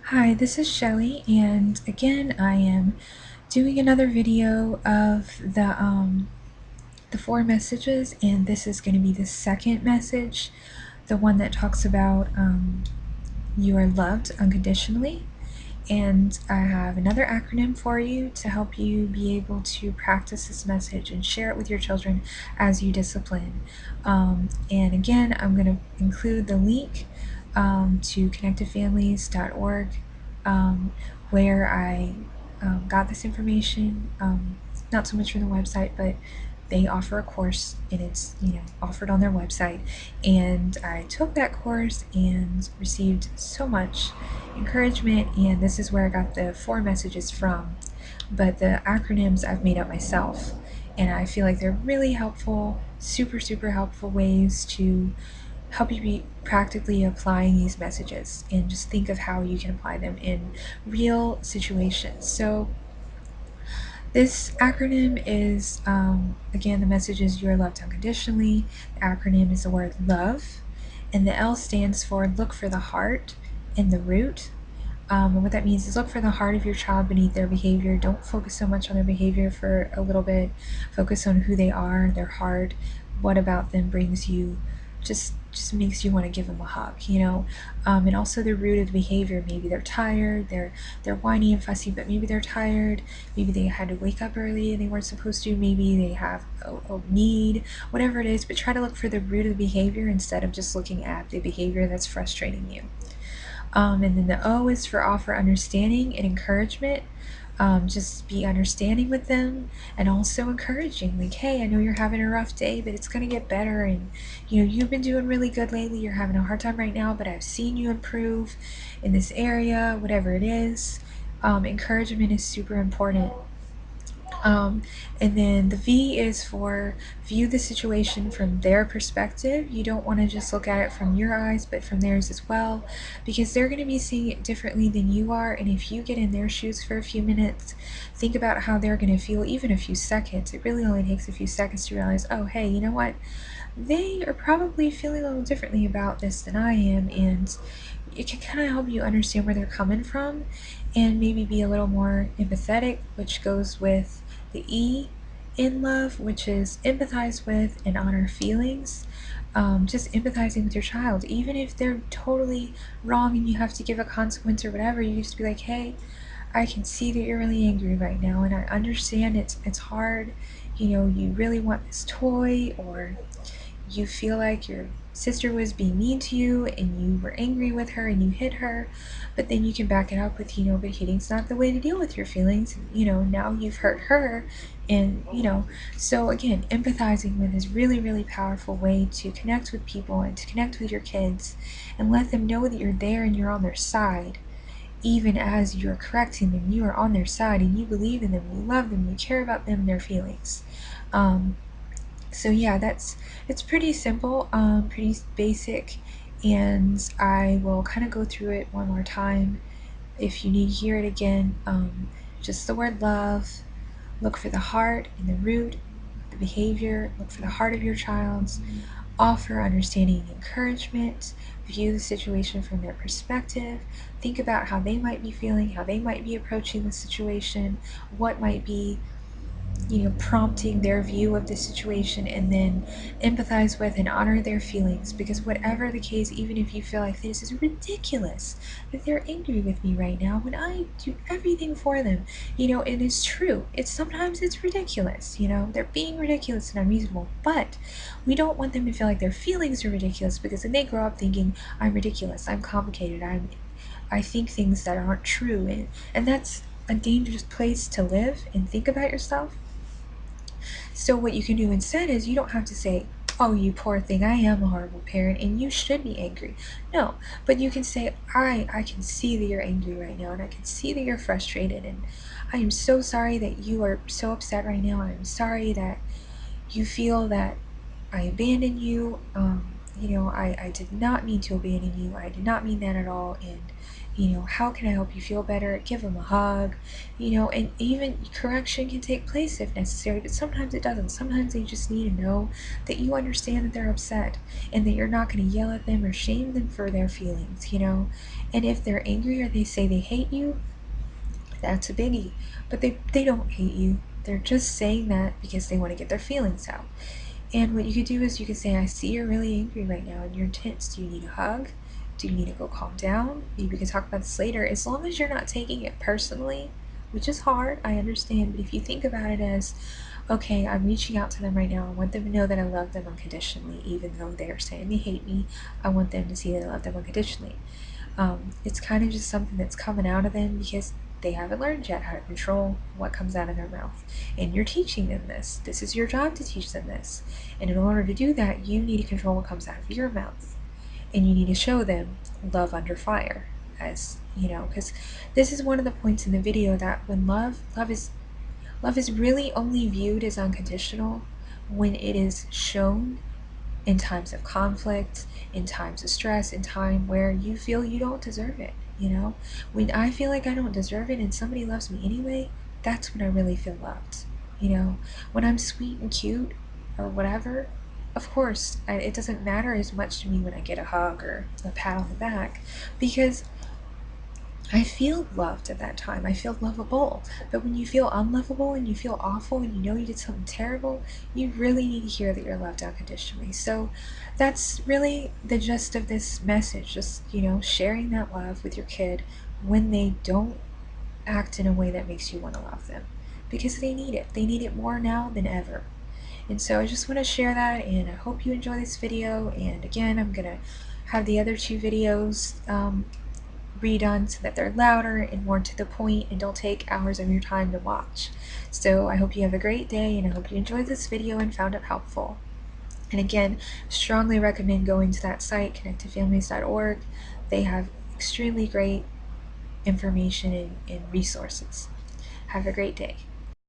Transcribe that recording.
Hi, this is Shelly, and again, I am doing another video of the four messages, and this is going to be the second message, the one that talks about you are loved unconditionally. And I have another acronym for you to help you be able to practice this message and share it with your children as you discipline. And again, I'm going to include the link to connectedfamilies.org, where I got this information. Not so much from the website, but they offer a course, and it's offered on their website, and I took that course and received so much encouragement, and this is where I got the four messages from. But the acronyms I've made up myself, and I feel like they're really helpful, super helpful ways to help you be practically applying these messages, and just think of how you can apply them in real situations. So this acronym is, again, the message is you are loved unconditionally. The acronym is the word love, and the L stands for look for the heart and the root. And what that means is look for the heart of your child beneath their behavior. Don't focus so much on their behavior for a little bit. Focus on who they are, their heart. What about them brings you, just makes you want to give them a hug. And also the root of the behavior. Maybe they're tired, they're whiny and fussy, but maybe they're tired. Maybe they had to wake up early and they weren't supposed to. Maybe they have a need, whatever it is. But try to look for the root of the behavior instead of just looking at the behavior that's frustrating you. And then the O is for offer understanding and encouragement. Just be understanding with them, and also encouraging, like, hey, I know you're having a rough day, but it's going to get better, and you've been doing really good lately. You're having a hard time right now, but I've seen you improve in this area, whatever it is. Encouragement is super important. Um, and then the V is for view the situation from their perspective. You don't want to just look at it from your eyes, but from theirs as well, because they're going to be seeing it differently than you are. And if you get in their shoes for a few minutes, think about how they're going to feel, even a few seconds. It really only takes a few seconds to realize, oh, hey, you know what? They are probably feeling a little differently about this than I am, and it can kind of help you understand where they're coming from and maybe be a little more empathetic, which goes with the E in love, which is empathize with and honor feelings. Just empathizing with your child, even if they're totally wrong and you have to give a consequence or whatever, you just be like, hey, I can see that you're really angry right now, and I understand it's hard. You really want this toy, or you feel like your sister was being mean to you and you were angry with her and you hit her, but then you can back it up with, but hitting's not the way to deal with your feelings. Now you've hurt her, and so again, empathizing with is really powerful way to connect with people and to connect with your kids and let them know that you're there and you're on their side. Even as you're correcting them, you are on their side and you believe in them, you love them, you care about them and their feelings. So yeah, it's pretty simple, pretty basic, and I will kind of go through it one more time if you need to hear it again. Just the word love, look for the heart and the root, the behavior, look for the heart of your child's, offer understanding and encouragement, view the situation from their perspective, think about how they might be feeling, how they might be approaching the situation, what might be prompting their view of the situation, and then empathize with and honor their feelings, because whatever the case, even if you feel like this is ridiculous that they're angry with me right now when I do everything for them, it is true. It's ridiculous, they're being ridiculous and unreasonable, but we don't want them to feel like their feelings are ridiculous, because then they grow up thinking, I'm ridiculous, I'm complicated, I think things that aren't true, and that's a dangerous place to live and think about yourself. So what you can do instead is, you don't have to say, oh, you poor thing, I am a horrible parent and you should be angry. No, but you can say, I can see that you're angry right now, and I can see that you're frustrated, and I am so sorry that you are so upset right now. I'm sorry that you feel that I abandoned you. I did not mean to abandon you. I did not mean that at all. And, how can I help you feel better? Give them a hug, and even correction can take place if necessary, but sometimes it doesn't. Sometimes they just need to know that you understand that they're upset and that you're not going to yell at them or shame them for their feelings. And if they're angry or they say they hate you, that's a biggie. But they don't hate you. They're just saying that because they want to get their feelings out. And what you could do is you could say, I see you're really angry right now and you're tense. Do you need a hug? Do you need to go calm down? Maybe we can talk about this later. As long as you're not taking it personally, which is hard, I understand. But if you think about it as, okay, I'm reaching out to them right now. I want them to know that I love them unconditionally, even though they're saying they hate me. I want them to see that I love them unconditionally. It's kind of just something that's coming out of them because they haven't learned yet how to control what comes out of their mouth. And you're teaching them this. This is your job to teach them this. And in order to do that, you need to control what comes out of your mouth. And you need to show them love under fire. Because this is one of the points in the video that when love is really only viewed as unconditional when it is shown in times of conflict, in times of stress, in time where you feel you don't deserve it. When I feel like I don't deserve it and somebody loves me anyway, that's when I really feel loved. When I'm sweet and cute or whatever, of course, it doesn't matter as much to me when I get a hug or a pat on the back, because I feel loved at that time. I feel lovable. But when you feel unlovable and you feel awful and you know you did something terrible, you really need to hear that you're loved unconditionally. So that's really the gist of this message. Just, sharing that love with your kid when they don't act in a way that makes you want to love them. Because they need it. They need it more now than ever. And so I just want to share that, and I hope you enjoy this video. And again, I'm going to have the other two videos redone so that they're louder and more to the point and don't take hours of your time to watch. So I hope you have a great day, and I hope you enjoyed this video and found it helpful. And again, strongly recommend going to that site, connectedfamilies.org. They have extremely great information and resources. Have a great day.